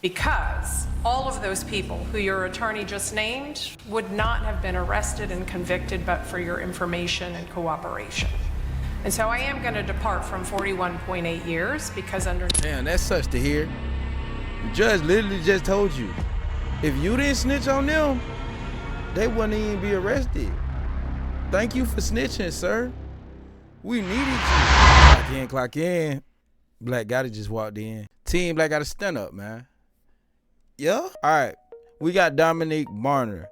because all of those people who your attorney just named would not have been arrested and convicted but for your information and cooperation. And so I am going to depart from 41.8 years because under... Damn, that sucks to hear. The judge literally just told you, if you didn't snitch on them, they wouldn't even be arrested. Thank you for snitching, sir. We needed you. Clock in. Black Gotti just walked in. Team Black gotta stand up, man. Yeah? All right. We got Dominique Barner.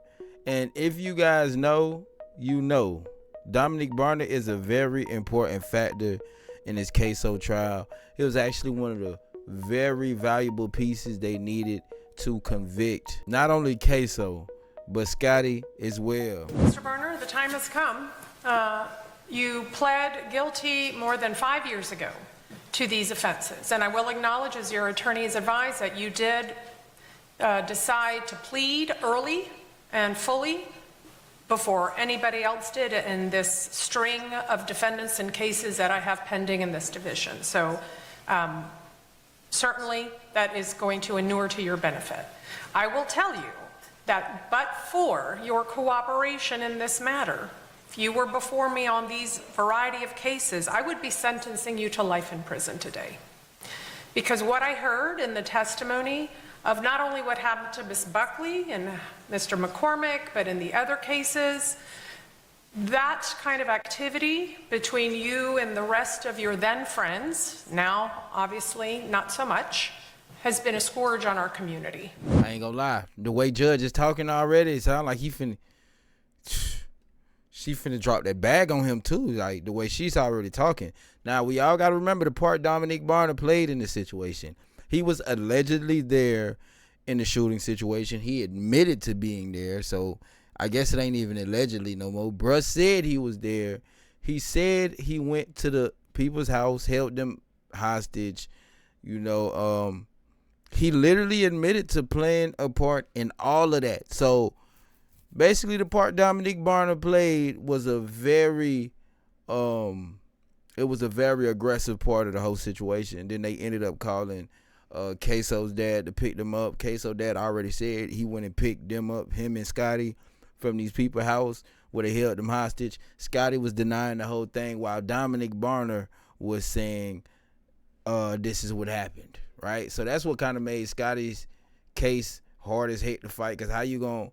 And if you guys know, you know. Dominique Barner is a very important factor in this Ksoo trial. It was actually one of the very valuable pieces they needed to convict not only Ksoo, but Scotty as well. Mr. Barner, the time has come. You pled guilty more than 5 years ago to these offenses. And I will acknowledge, as your attorney has advised, that you did decide to plead early and fully before anybody else did in this string of defendants and cases that I have pending in this division. So certainly that is going to inure to your benefit. I will tell you that but for your cooperation in this matter, if you were before me on these variety of cases, I would be sentencing you to life in prison today. Because what I heard in the testimony of not only what happened to Ms. Buckley and Mr. McCormick, but in the other cases, that kind of activity between you and the rest of your then friends, now obviously not so much, has been a scourge on our community. I ain't gonna lie. The way Judge is talking already, it sounds like she finna drop that bag on him too, like the way she's already talking. Now, we all gotta remember the part Dominique Barner played in this situation. He was allegedly there in the shooting situation. He admitted to being there, so I guess it ain't even allegedly no more. Bruh said he was there. He said he went to the people's house, held them hostage. You know, he literally admitted to playing a part in all of that. So basically the part Dominique Barner played was a very aggressive part of the whole situation. Then they ended up calling Ksoo's dad to pick them up. Ksoo's dad already said he went and picked them up, him and Scotty, from these people's house where they held them hostage. Scotty was denying the whole thing while Dominique Barner was saying this is what happened, right? So that's what kind of made Scotty's case hard as hate to fight, because how you gonna, you know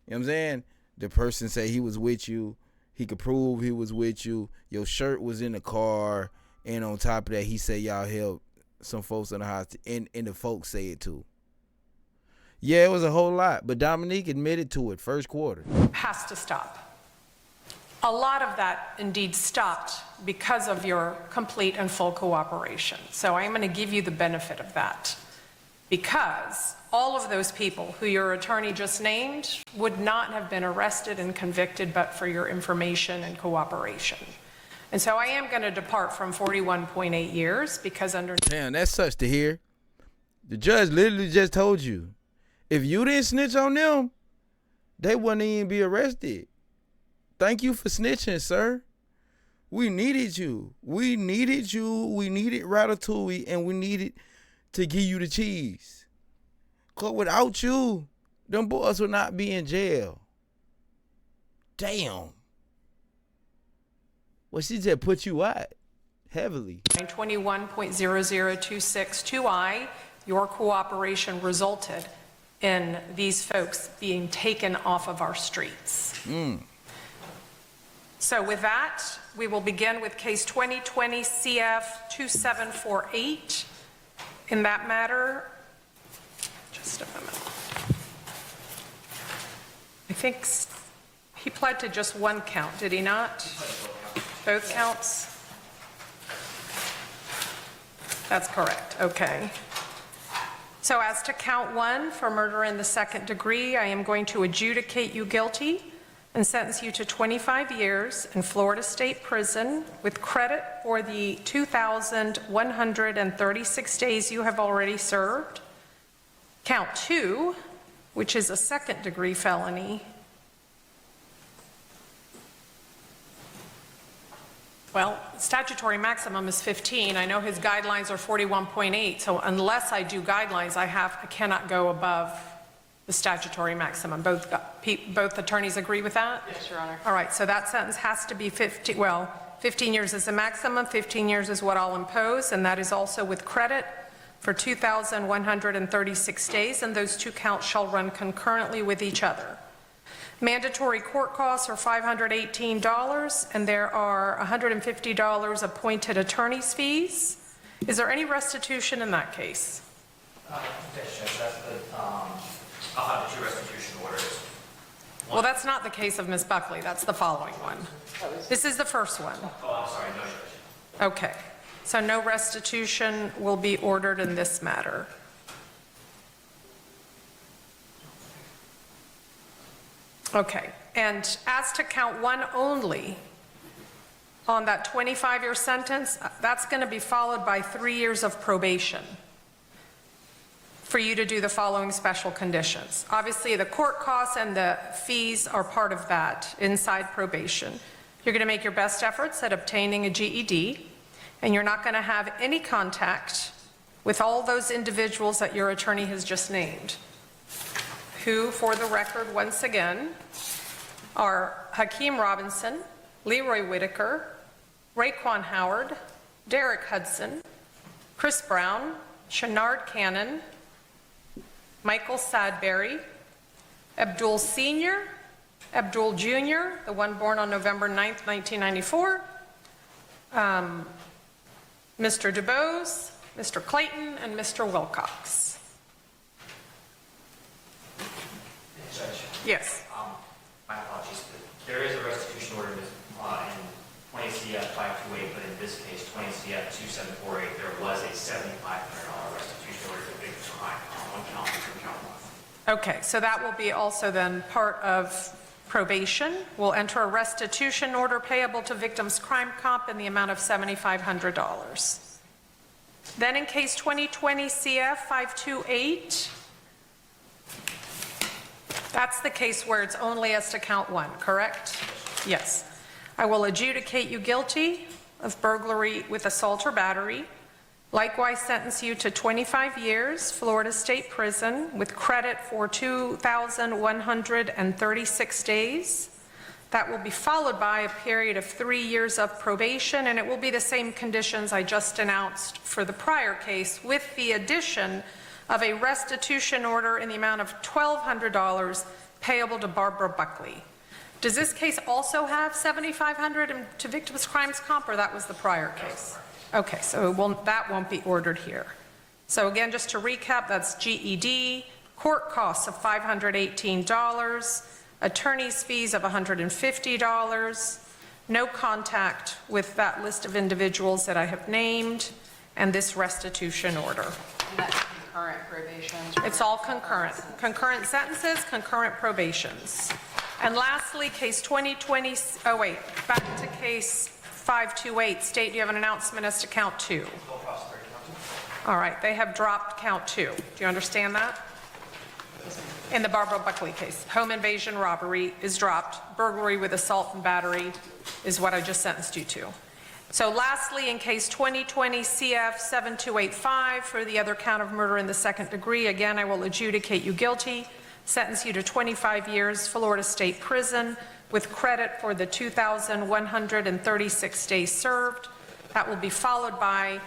what I'm saying? The person say he was with you, he could prove he was with you, your shirt was in the car, and on top of that, he said y'all held some folks in the house, and the folks say it too. Yeah, it was a whole lot, but Dominique admitted to it first quarter. Has to stop. A lot of that indeed stopped because of your complete and full cooperation. So I'm going to give you the benefit of that, because all of those people who your attorney just named would not have been arrested and convicted but for your information and cooperation. And so I am going to depart from 41.8 years because under... Damn, that sucks to hear. The judge literally just told you, if you didn't snitch on them, they wouldn't even be arrested. Thank you for snitching, sir. We needed you. We needed you. We needed Ratatouille, and we needed to give you the cheese. Because without you, them boys would not be in jail. Damn. Well, she just put you out heavily. 21.00262I, your cooperation resulted in these folks being taken off of our streets. So with that, we will begin with case 2020 CF 2748. In that matter, just a moment. I think he pled to just one count, did he not? Both counts? That's correct, okay. So as to count one for murder in the second degree, I am going to adjudicate you guilty and sentence you to 25 years in Florida State Prison with credit for the 2,136 days you have already served. Count two, which is a second degree felony, Well, statutory maximum is 15. I know his guidelines are 41.8, so unless I do guidelines, I cannot go above the statutory maximum. Both attorneys agree with that? Yes, Your Honor. All right, so that sentence has to be 15 years is the maximum, 15 years is what I'll impose, and that is also with credit for 2,136 days, and those two counts shall run concurrently with each other. Mandatory court costs are $518, and there are $150 appointed attorney's fees. Is there any restitution in that case? Yes, Judge, that's the, I'll have the two restitution orders. Well, that's not the case of Ms. Buckley. That's the following one. This is the first one. Oh, I'm sorry, no, Judge. Okay. So no restitution will be ordered in this matter. Okay. And as to count one only, on that 25-year sentence, that's going to be followed by 3 years of probation for you to do the following special conditions. Obviously, the court costs and the fees are part of that inside probation. You're going to make your best efforts at obtaining a GED, and you're not going to have any contact with all those individuals that your attorney has just named, who, for the record, once again, are Hakeem Robinson, Leroy Whitaker, Raekwon Howard, Derek Hudson, Chris Brown, Shenard Cannon, Michael Sadberry, Abdul Sr., Abdul Jr., the one born on November 9th, 1994, Mr. DuBose, Mr. Clayton, and Mr. Wilcox. Judge, Yes. my apologies. There is a restitution order in 20 CF 528, but in this case, 20 CF 2748, there was a $7,500 restitution order to victims crime on one count from count one. Okay, so that will be also then part of probation. We'll enter a restitution order payable to victims crime comp in the amount of $7,500. Then in case 2020 CF 528, that's the case where it's only as to count one, correct? Yes. I will adjudicate you guilty of burglary with assault or battery. Likewise, sentence you to 25 years, Florida State Prison, with credit for 2,136 days. That will be followed by a period of 3 years of probation, and it will be the same conditions I just announced for the prior case, with the addition of a restitution order in the amount of $1,200 payable to Barbara Buckley. Does this case also have $7,500 to victims crimes comp, or that was the prior case? Okay, so that won't be ordered here. So again, just to recap, that's GED, court costs of $518, attorney's fees of $150, no contact with that list of individuals that I have named, and this restitution order. And that's concurrent probations? It's all concurrent. Concurrent sentences, concurrent probations. And lastly, case 2020, oh wait, back to case 528. State, do you have an announcement as to count two? All right, they have dropped count two. Do you understand that? In the Barbara Buckley case, home invasion robbery is dropped. Burglary with assault and battery is what I just sentenced you to. So lastly, in case 2020 CF 7285 for the other count of murder in the second degree, again, I will adjudicate you guilty, sentence you to 25 years, Florida State Prison, with credit for the 2,136 days served. That will be followed by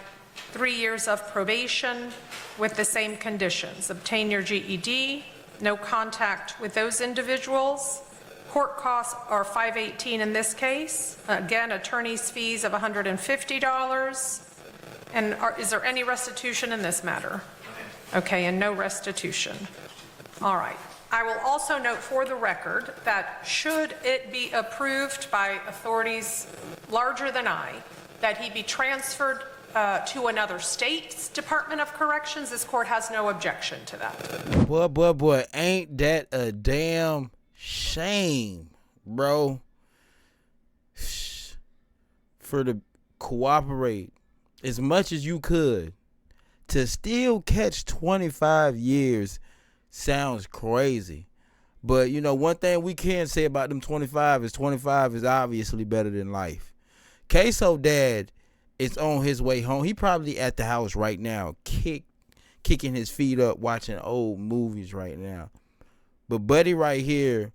3 years of probation with the same conditions. Obtain your GED, no contact with those individuals. Court costs are $518 in this case. Again, attorney's fees of $150. And is there any restitution in this matter? Okay, and no restitution. All right. I will also note for the record that should it be approved by authorities larger than I, that he be transferred to another state's Department of Corrections, this court has no objection to that. Boy, ain't that a damn shame, bro? For the cooperate as much as you could to still catch 25 years sounds crazy. But, you know, one thing we can say about them 25 is obviously better than life. Ksoo dad is on his way home. He probably at the house right now, kicking his feet up, watching old movies right now. But Buddy right here,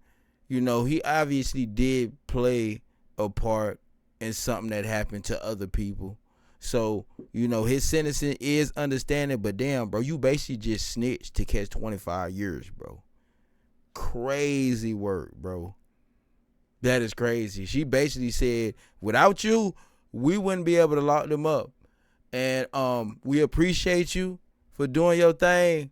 you know, he obviously did play a part in something that happened to other people. So, you know, his sentencing is understanding, but damn, bro, you basically just snitched to catch 25 years, bro. Crazy work, bro. That is crazy. She basically said, without you, we wouldn't be able to lock them up. And we appreciate you for doing your thing,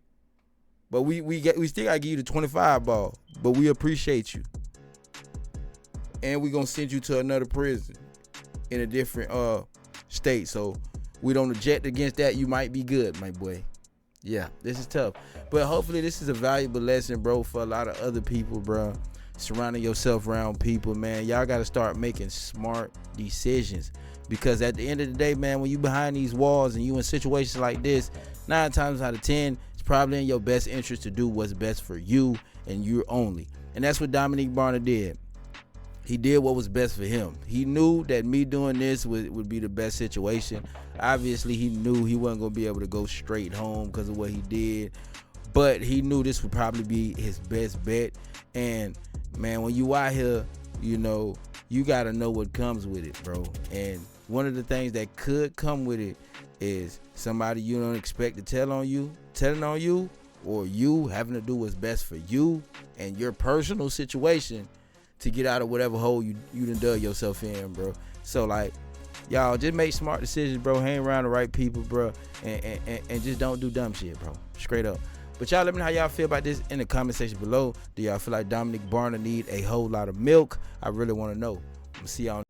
but we still gotta give you the 25 ball. But we appreciate you. And we're gonna send you to another prison in a different state. So we don't object against that. You might be good, my boy. Yeah, this is tough. But hopefully this is a valuable lesson, bro, for a lot of other people, bro. Surrounding yourself around people, man. Y'all got to start making smart decisions. Because at the end of the day, man, when you behind these walls and you in situations like this, 9 times out of 10, it's probably in your best interest to do what's best for you and you only. And that's what Dominique Barner did. He did what was best for him. He knew that me doing this would be the best situation. Obviously, he knew he wasn't going to be able to go straight home because of what he did. But he knew this would probably be his best bet. And, man, when you out here, you know, you got to know what comes with it, bro. And one of the things that could come with it is somebody you don't expect to telling on you, or you having to do what's best for you and your personal situation to get out of whatever hole you done dug yourself in, bro. So, like, y'all just make smart decisions, bro. Hang around the right people, bro. And just don't do dumb shit, bro. Straight up. But y'all let me know how y'all feel about this in the comment section below. Do y'all feel like Dominique Barner need a whole lot of milk? I really want to know. I'm see y'all.